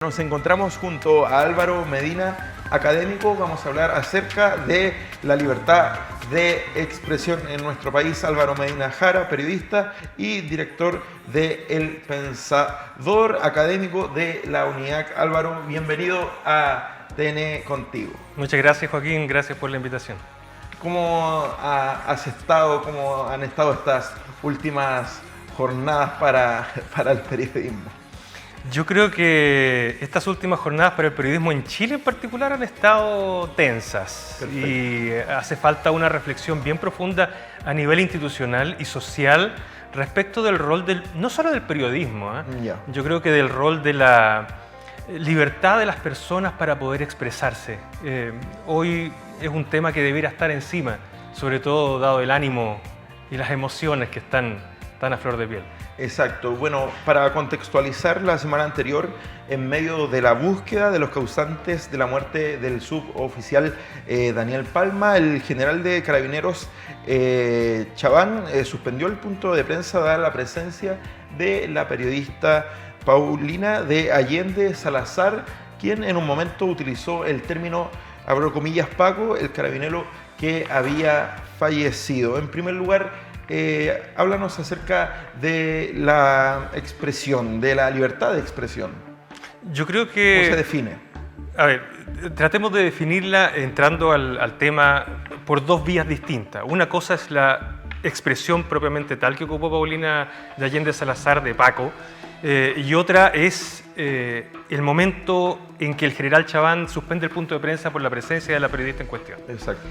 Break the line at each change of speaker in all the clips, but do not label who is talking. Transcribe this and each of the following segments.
Nos encontramos junto a Álvaro Medina, académico. Vamos a hablar acerca de la libertad de expresión en nuestro país. Álvaro Medina Jara, periodista y director de El Pensador, académico de la UNIAC. Álvaro, bienvenido a TN Contigo.
Muchas gracias, Joaquín, gracias por la invitación.
¿Cómo has estado, cómo han estado estas últimas jornadas para el periodismo?
Yo creo que estas últimas jornadas para el periodismo en Chile en particular han estado tensas.
Perfecto.
Y hace falta una reflexión bien profunda a nivel institucional y social respecto del rol no solo del periodismo,
Ya.
yo creo que del rol de la libertad de las personas para poder expresarse. Hoy es un tema que debiera estar encima, sobre todo dado el ánimo y las emociones que están a flor de piel.
Exacto. Bueno, para contextualizar, la semana anterior, en medio de la búsqueda de los causantes de la muerte del suboficial Daniel Palma, el general de Carabineros Chaván suspendió el punto de prensa dada la presencia de la periodista Paulina de Allende Salazar, quien en un momento utilizó el término, abro comillas, Paco, el carabinero que había fallecido. En primer lugar, háblanos acerca de la expresión, de la libertad de expresión.
Yo creo que...
¿Cómo se define?
A ver, tratemos de definirla entrando al tema por dos vías distintas. Una cosa es la expresión propiamente tal que ocupó Paulina de Allende Salazar de Paco, y otra es el momento en que el general Chaván suspende el punto de prensa por la presencia de la periodista en cuestión.
Exacto.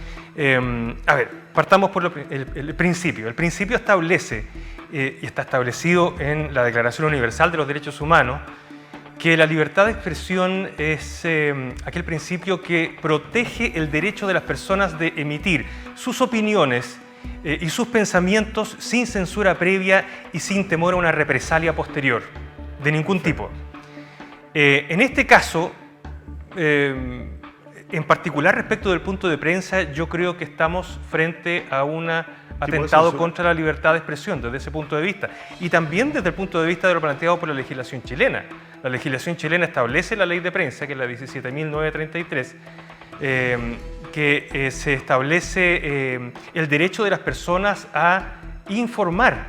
A ver, partamos por el principio. El principio establece, y está establecido en la Declaración Universal de los Derechos Humanos, que la libertad de expresión es aquel principio que protege el derecho de las personas de emitir sus opiniones y sus pensamientos sin censura previa y sin temor a una represalia posterior, de ningún tipo. En este caso, en particular respecto del punto de prensa, yo creo que estamos frente a un atentado contra la libertad de expresión desde ese punto de vista, y también desde el punto de vista de lo planteado por la legislación chilena. La legislación chilena establece la ley de prensa, que es la 17.933, que se establece el derecho de las personas a informar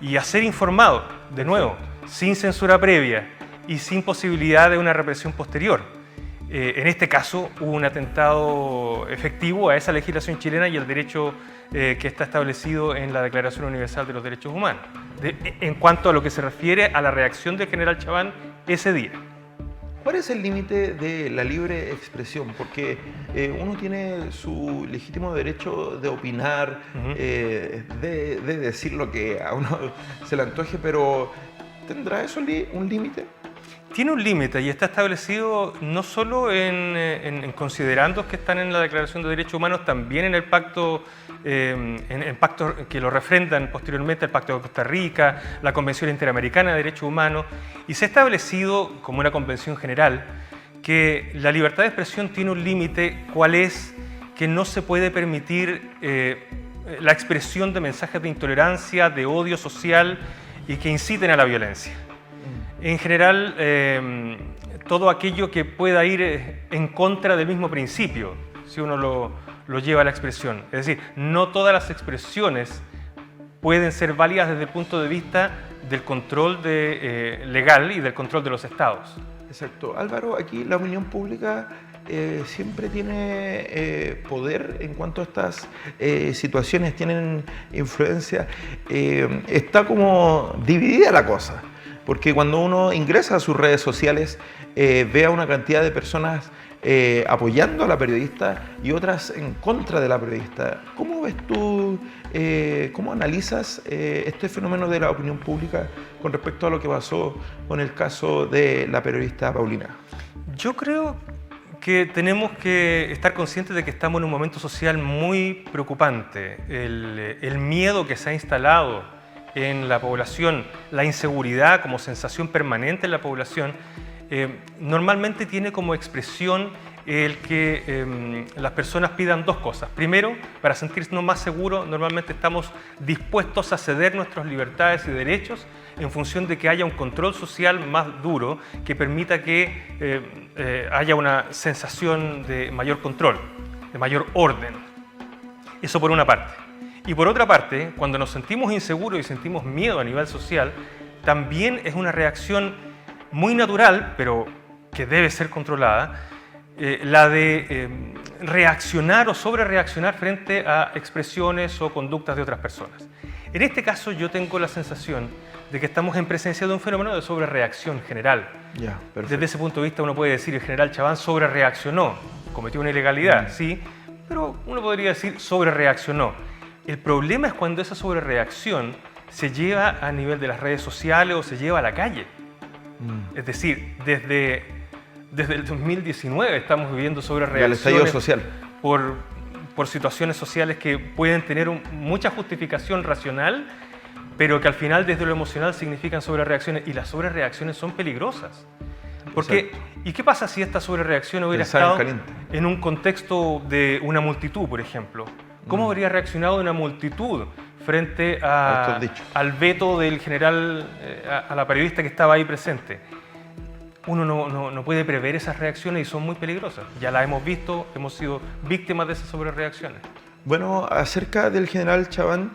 y a ser informado, de nuevo, sin censura previa y sin posibilidad de una represión posterior. En este caso hubo un atentado efectivo a esa legislación chilena y el derecho que está establecido en la Declaración Universal de los Derechos Humanos, en cuanto a lo que se refiere a la reacción del general Chaván ese día.
¿Cuál es el límite de la libre expresión? Porque uno tiene su legítimo derecho de opinar, de decir lo que a uno se le antoje, pero ¿tendrá eso un límite?
Tiene un límite y está establecido no solo en considerandos que están en la Declaración de Derechos Humanos, también en el pacto, en pactos que lo refrendan posteriormente, el Pacto de Costa Rica, la Convención Interamericana de Derechos Humanos, y se ha establecido como una convención general que la libertad de expresión tiene un límite, cuál es que no se puede permitir la expresión de mensajes de intolerancia, de odio social y que inciten a la violencia. En general, todo aquello que pueda ir en contra del mismo principio, si uno lo lleva a la expresión. Es decir, no todas las expresiones pueden ser válidas desde el punto de vista del control legal y del control de los estados.
Exacto. Álvaro, aquí la opinión pública siempre tiene poder en cuanto a estas situaciones, tienen influencia. Está como dividida la cosa. Porque cuando uno ingresa a sus redes sociales, ve a una cantidad de personas apoyando a la periodista y otras en contra de la periodista. ¿Cómo ves tú, cómo analizas este fenómeno de la opinión pública con respecto a lo que pasó con el caso de la periodista Paulina?
Yo creo que tenemos que estar conscientes de que estamos en un momento social muy preocupante. El miedo que se ha instalado en la población, la inseguridad como sensación permanente en la población, normalmente tiene como expresión el que las personas pidan dos cosas. Primero, para sentirnos más seguros, normalmente estamos dispuestos a ceder nuestras libertades y derechos en función de que haya un control social más duro que permita que haya una sensación de mayor control, de mayor orden. Eso por una parte. Y por otra parte, cuando nos sentimos inseguros y sentimos miedo a nivel social, también es una reacción muy natural, pero que debe ser controlada, la de reaccionar o sobrereaccionar frente a expresiones o conductas de otras personas. En este caso yo tengo la sensación de que estamos en presencia de un fenómeno de sobrereacción general.
Ya,
Desde ese punto de vista uno puede decir el general Chabán sobrereaccionó, cometió una ilegalidad, sí, pero uno podría decir sobrereaccionó. El problema es cuando esa sobrereacción se lleva a nivel de las redes sociales o se lleva a la calle. Es decir, desde el 2019 estamos viviendo sobrereacciones
el estallido social.
por situaciones sociales que pueden tener mucha justificación racional, pero que al final desde lo emocional significan sobrereacciones, y las sobrereacciones son peligrosas. Porque, ¿y qué pasa si esta sobrereacción hubiera estado en un contexto de una multitud, por ejemplo? ¿Cómo habría reaccionado una multitud frente al veto del general, a la periodista que estaba ahí presente? Uno no puede prever esas reacciones y son muy peligrosas. Ya las hemos visto, hemos sido víctimas de esas sobrereacciones.
Bueno, acerca del general Chabán,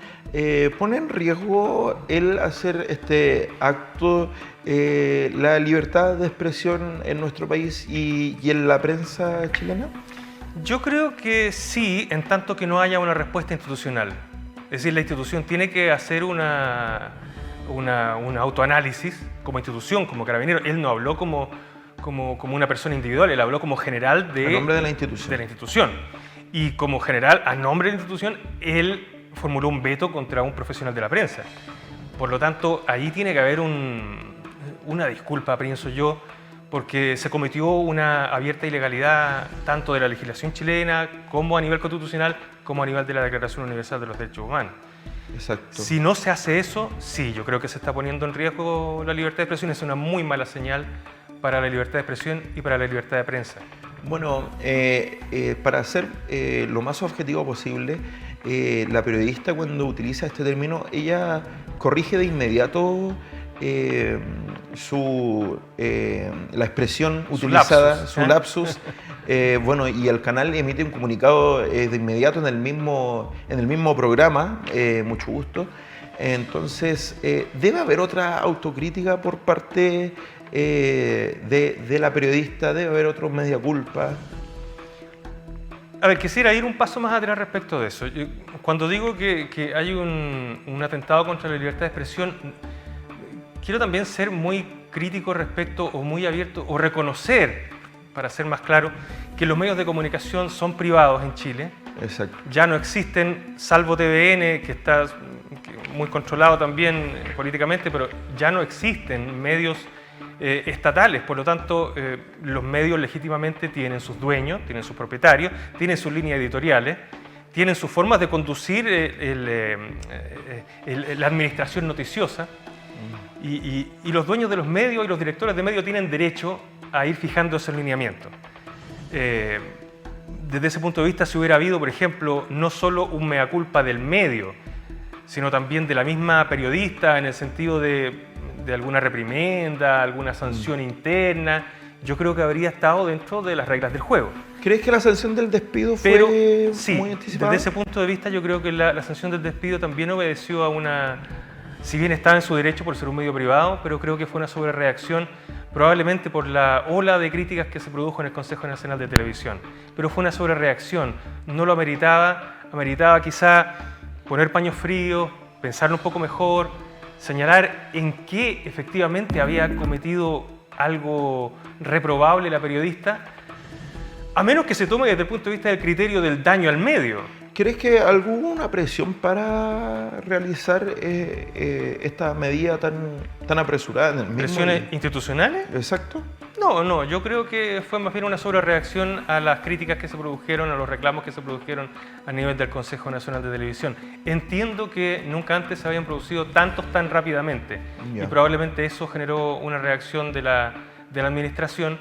¿pone en riesgo el hacer este acto la libertad de expresión en nuestro país y en la prensa chilena?
Yo creo que sí, en tanto que no haya una respuesta institucional. Es decir, la institución tiene que hacer un autoanálisis como institución, como carabinero. Él no habló como una persona individual, él habló como general
a nombre de la institución.
Y como general, a nombre de la institución, él formuló un veto contra un profesional de la prensa. Por lo tanto, ahí tiene que haber una disculpa, pienso yo, porque se cometió una abierta ilegalidad tanto de la legislación chilena como a nivel constitucional, como a nivel de la Declaración Universal de los Derechos Humanos.
Exacto.
Si no se hace eso, sí, yo creo que se está poniendo en riesgo la libertad de expresión. Es una muy mala señal para la libertad de expresión y para la libertad de prensa.
Bueno, para ser lo más objetivo posible, la periodista, cuando utiliza este término, ella corrige de inmediato la expresión utilizada, su lapsus. Bueno, y el canal emite un comunicado de inmediato en el mismo programa, mucho gusto. Entonces, debe haber otra autocrítica por parte de la periodista, debe haber otro media culpa.
A ver, quisiera ir un paso más atrás respecto de eso. Cuando digo que hay un atentado contra la libertad de expresión, quiero también ser muy crítico respecto, o muy abierto, o reconocer, para ser más claro, que los medios de comunicación son privados en Chile.
Exacto.
Ya no existen, salvo TVN, que está muy controlado también políticamente, pero ya no existen medios estatales. Por lo tanto, los medios legítimamente tienen sus dueños, tienen sus propietarios, tienen sus líneas editoriales, tienen sus formas de conducir la administración noticiosa. Y los dueños de los medios y los directores de medios tienen derecho a ir fijando ese lineamiento. Desde ese punto de vista, si hubiera habido, por ejemplo, no solo un mea culpa del medio, sino también de la misma periodista, en el sentido de alguna reprimenda, alguna sanción interna, yo creo que habría estado dentro de las reglas del juego.
¿Crees que la sanción del despido fue muy anticipada?
Desde ese punto de vista, yo creo que la sanción del despido también obedeció a una... Si bien estaba en su derecho por ser un medio privado, pero creo que fue una sobrereacción, probablemente por la ola de críticas que se produjo en el Consejo Nacional de Televisión. Pero fue una sobrereacción, no lo ameritaba quizá poner paños fríos, pensarlo un poco mejor, señalar en qué efectivamente había cometido algo reprobable la periodista, a menos que se tome desde el punto de vista del criterio del daño al medio.
¿Crees que hubo una presión para realizar esta medida tan apresurada en el mismo
¿Presiones institucionales?
Exacto.
No, yo creo que fue más bien una sobrereacción a las críticas que se produjeron, a los reclamos que se produjeron a nivel del Consejo Nacional de Televisión. Entiendo que nunca antes se habían producido tantos tan rápidamente, y probablemente eso generó una reacción de la de la administración.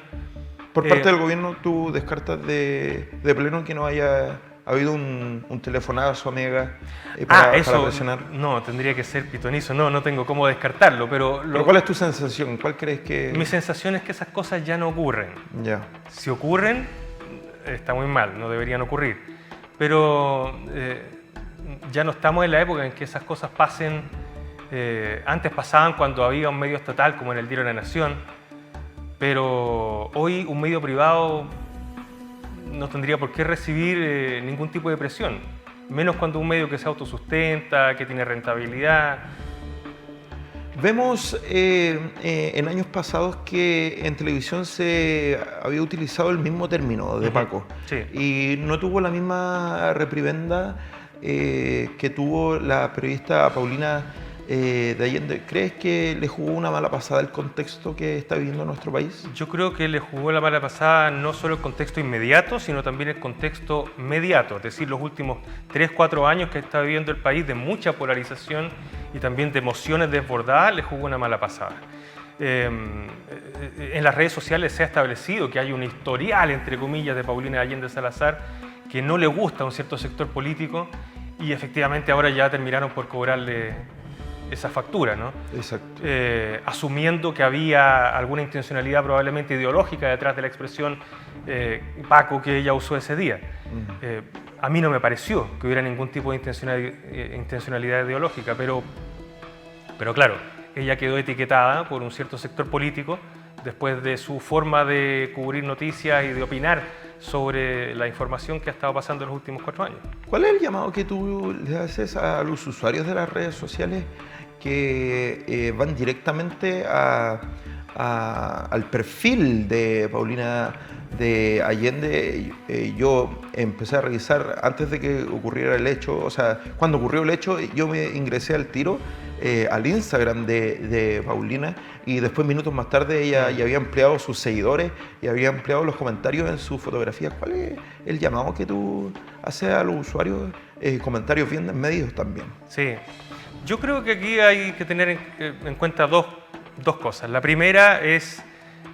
Por parte del gobierno, ¿tú descartas de pleno que no haya habido un telefonazo, amiga, para presionar?
No, tendría que ser pitonizo. No tengo cómo descartarlo, pero
¿cuál es tu sensación? ¿Cuál crees que...?
Mi sensación es que esas cosas ya no ocurren.
Ya.
Si ocurren, está muy mal, no deberían ocurrir. Pero ya no estamos en la época en que esas cosas pasen. Antes pasaban cuando había un medio estatal, como en el Diario de la Nación, pero hoy un medio privado no tendría por qué recibir ningún tipo de presión, menos cuando un medio que se autosustenta, que tiene rentabilidad.
Vemos en años pasados que en televisión se había utilizado el mismo término de Paco,
sí.
Y no tuvo la misma reprimenda que tuvo la periodista Paulina de Allende. ¿Crees que le jugó una mala pasada el contexto que está viviendo nuestro país?
Yo creo que le jugó la mala pasada no solo el contexto inmediato, sino también el contexto mediato, es decir, los últimos 3-4 años que está viviendo el país de mucha polarización y también de emociones desbordadas, le jugó una mala pasada. En las redes sociales se ha establecido que hay un historial, entre comillas, de Paulina Allende Salazar que no le gusta a un cierto sector político y efectivamente ahora ya terminaron por cobrarle esa factura, ¿no?
Exacto.
Asumiendo que había alguna intencionalidad probablemente ideológica detrás de la expresión Paco que ella usó ese día. A mí no me pareció que hubiera ningún tipo de intencionalidad ideológica, pero claro, ella quedó etiquetada por un cierto sector político después de su forma de cubrir noticias y de opinar sobre la información que ha estado pasando en los últimos 4 años.
¿Cuál es el llamado que tú le haces a los usuarios de las redes sociales que van directamente al perfil de Paulina de Allende? Yo empecé a revisar antes de que ocurriera el hecho, o sea, cuando ocurrió el hecho, yo me ingresé al tiro al Instagram de Paulina y después, minutos más tarde, ella ya había ampliado sus seguidores y había ampliado los comentarios en sus fotografías. ¿Cuál es el llamado que tú haces a los usuarios? Comentarios bien en medios también.
Sí, yo creo que aquí hay que tener en cuenta dos cosas. La primera es,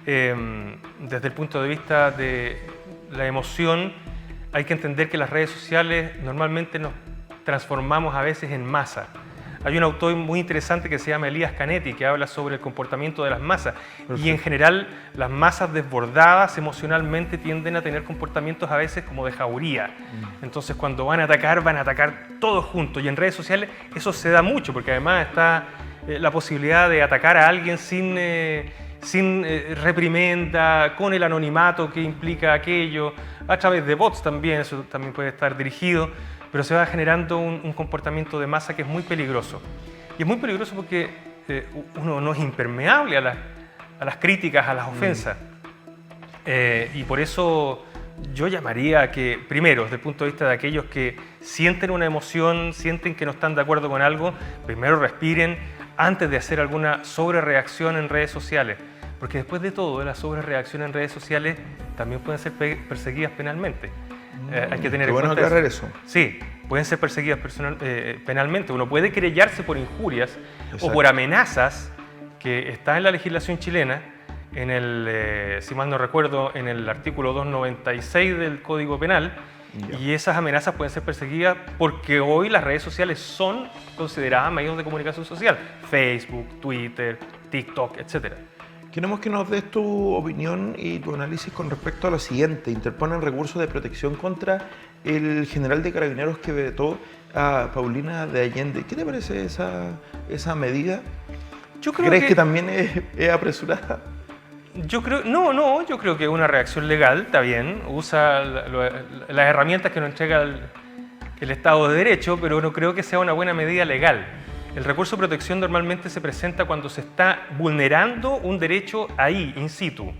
desde el punto de vista de la emoción, hay que entender que las redes sociales normalmente nos transformamos a veces en masa. Hay un autor muy interesante que se llama Elías Canetti que habla sobre el comportamiento de las masas. Perfecto. Y en general las masas desbordadas emocionalmente tienden a tener comportamientos a veces como de jauría. Entonces cuando van a atacar todos juntos, y en redes sociales eso se da mucho porque además está la posibilidad de atacar a alguien sin reprimenda, con el anonimato que implica aquello, a través de bots también, eso también puede estar dirigido. Pero se va generando un comportamiento de masa que es muy peligroso. Y es muy peligroso porque uno no es impermeable a las críticas, a las ofensas. Y por eso yo llamaría a que, primero, desde el punto de vista de aquellos que sienten una emoción, sienten que no están de acuerdo con algo, primero respiren antes de hacer alguna sobrereacción en redes sociales. Porque después de todo, las sobrereacciones en redes sociales también pueden ser perseguidas penalmente. Hay que tener en cuenta
aclarar eso.
Sí, pueden ser perseguidas penalmente. Uno puede querellarse por injurias. Exacto. O por amenazas que está en la legislación chilena, en el, si mal no recuerdo, en el artículo 296 del Código Penal. Yeah. Y esas amenazas pueden ser perseguidas porque hoy las redes sociales son consideradas medios de comunicación social. Facebook, Twitter, TikTok, etc.
Queremos que nos des tu opinión y tu análisis con respecto a lo siguiente. Interponen recursos de protección contra el general de Carabineros que vetó a Paulina de Allende. ¿Qué te parece esa medida? ¿Crees que también es apresurada?
Yo creo, yo creo que es una reacción legal, está bien. Usa las herramientas que nos entrega el Estado de Derecho, pero no creo que sea una buena medida legal. El recurso de protección normalmente se presenta cuando se está vulnerando un derecho ahí, in situ.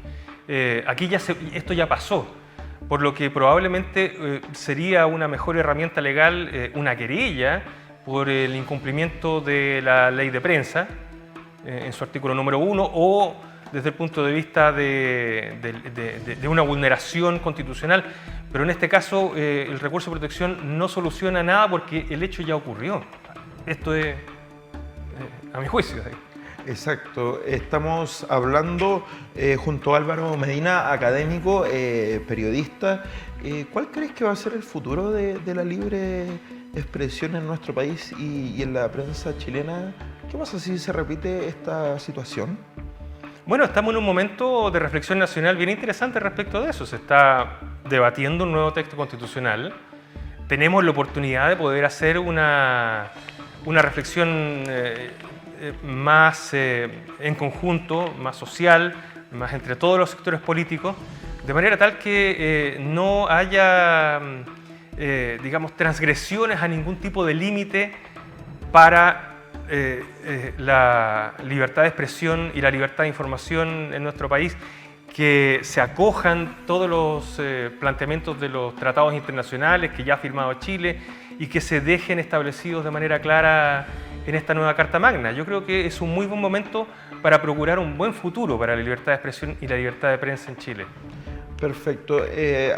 Aquí esto ya pasó, por lo que probablemente sería una mejor herramienta legal una querella por el incumplimiento de la ley de prensa, en su artículo número 1, o desde el punto de vista de una vulneración constitucional. Pero en este caso el recurso de protección no soluciona nada porque el hecho ya ocurrió. Esto es... a mi juicio.
Exacto, estamos hablando junto a Álvaro Medina, académico, periodista. ¿Cuál crees que va a ser el futuro de la libre expresión en nuestro país y en la prensa chilena? ¿Qué pasa si se repite esta situación?
Bueno, estamos en un momento de reflexión nacional bien interesante respecto de eso. Se está debatiendo un nuevo texto constitucional. Tenemos la oportunidad de poder hacer una reflexión más en conjunto, más social, más entre todos los sectores políticos, de manera tal que no haya, digamos, transgresiones a ningún tipo de límite para la libertad de expresión y la libertad de información en nuestro país, que se acojan todos los planteamientos de los tratados internacionales que ya ha firmado Chile y que se dejen establecidos de manera clara en esta nueva Carta Magna. Yo creo que es un muy buen momento para procurar un buen futuro para la libertad de expresión y la libertad de prensa en Chile.
Perfecto.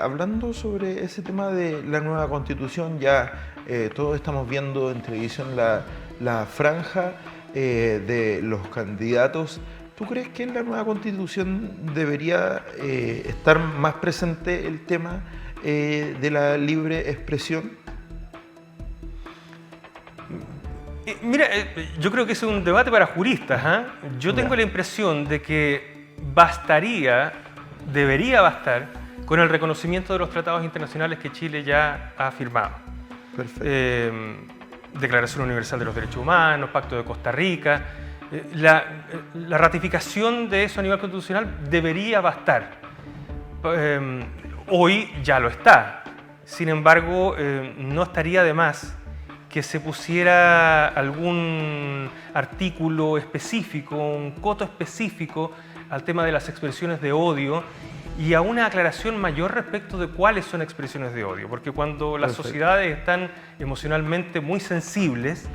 Hablando sobre ese tema de la nueva Constitución, ya todos estamos viendo en televisión la franja de los candidatos. ¿Tú crees que en la nueva Constitución debería estar más presente el tema de la libre expresión?
Mira, yo creo que es un debate para juristas, ¿eh? Yo tengo la impresión de que debería bastar con el reconocimiento de los tratados internacionales que Chile ya ha firmado.
Perfecto.
Declaración Universal de los Derechos Humanos, Pacto de Costa Rica. La ratificación de eso a nivel constitucional debería bastar. Hoy ya lo está. Sin embargo, no estaría de más que se pusiera algún artículo específico, un coto específico al tema de las expresiones de odio y a una aclaración mayor respecto de cuáles son expresiones de odio. Porque cuando las sociedades están emocionalmente muy sensibles,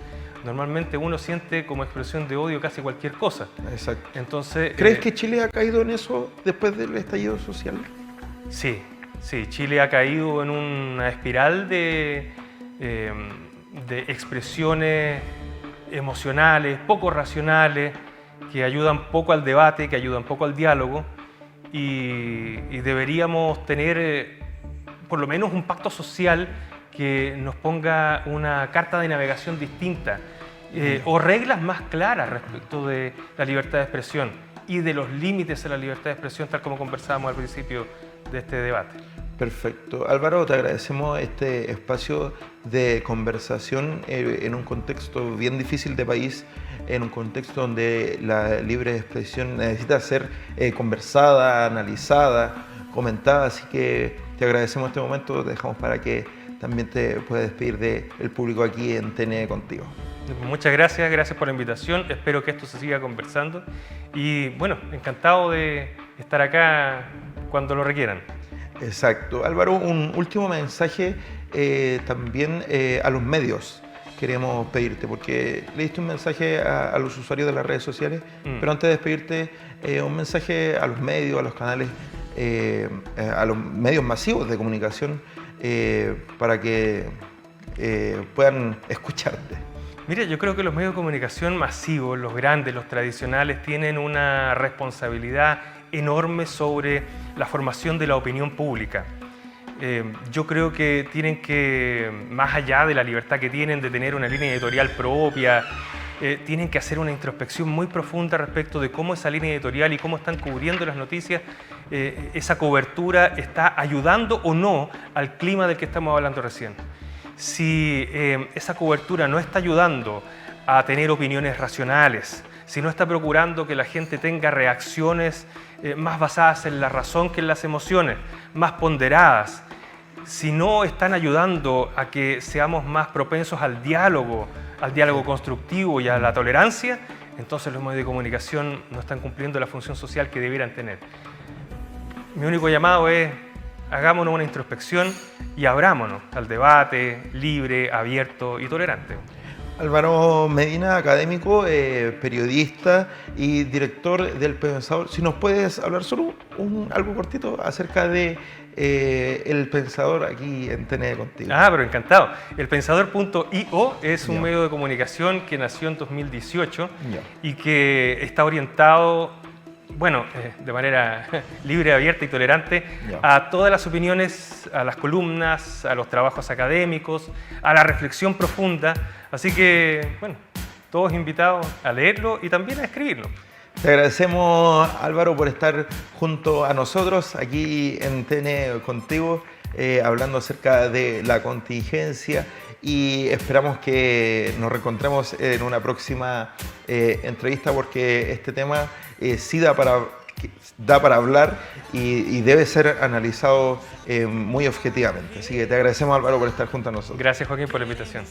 normalmente uno siente como expresión de odio casi cualquier cosa.
Exacto.
Entonces,
¿crees que Chile ha caído en eso después del estallido social?
Sí, Chile ha caído en una espiral de expresiones emocionales, poco racionales, que ayudan poco al debate, que ayudan poco al diálogo, y deberíamos tener por lo menos un pacto social que nos ponga una carta de navegación distinta o reglas más claras respecto de la libertad de expresión y de los límites a la libertad de expresión, tal como conversábamos al principio de este debate.
Perfecto. Álvaro, te agradecemos este espacio de conversación en un contexto bien difícil de país, en un contexto donde la libre expresión necesita ser conversada, analizada, comentada, así que te agradecemos este momento, te dejamos para que también te puedas despedir del público aquí en TNE Contigo.
Muchas gracias, gracias por la invitación, espero que esto se siga conversando y bueno, encantado de estar acá cuando lo requieran.
Exacto. Álvaro, un último mensaje también a los medios queremos pedirte, porque le diste un mensaje a los usuarios de las redes sociales, pero antes de despedirte, un mensaje a los medios, a los canales, a los medios masivos de comunicación para que puedan escucharte.
Mira, yo creo que los medios de comunicación masivos, los grandes, los tradicionales, tienen una responsabilidad enorme sobre la formación de la opinión pública. Yo creo que tienen que, más allá de la libertad que tienen de tener una línea editorial propia, tienen que hacer una introspección muy profunda respecto de cómo esa línea editorial y cómo están cubriendo las noticias, esa cobertura está ayudando o no al clima del que estamos hablando recién. Si esa cobertura no está ayudando a tener opiniones racionales, si no está procurando que la gente tenga reacciones más basadas en la razón que en las emociones, más ponderadas, si no están ayudando a que seamos más propensos al diálogo constructivo y a la tolerancia, entonces los medios de comunicación no están cumpliendo la función social que debieran tener. Mi único llamado es: hagámonos una introspección y abrámonos al debate libre, abierto y tolerante.
Álvaro Medina, académico, periodista y director del Pensador. Si nos puedes hablar solo algo cortito acerca de El Pensador aquí en TN Contigo.
Ah, pero encantado. Elpensador.io es un
Ya.
medio de comunicación que nació en 2018
Ya.
y que está orientado, bueno, de manera libre, abierta y tolerante
Ya.
a todas las opiniones, a las columnas, a los trabajos académicos, a la reflexión profunda. Así que, bueno, todos invitados a leerlo y también a escribirlo.
Te agradecemos, Álvaro, por estar junto a nosotros aquí en TN Contigo, hablando acerca de la contingencia, y esperamos que nos reencontremos en una próxima entrevista, porque este tema sí da para hablar y debe ser analizado muy objetivamente. Así que te agradecemos, Álvaro, por estar junto a nosotros.
Gracias, Joaquín, por la invitación.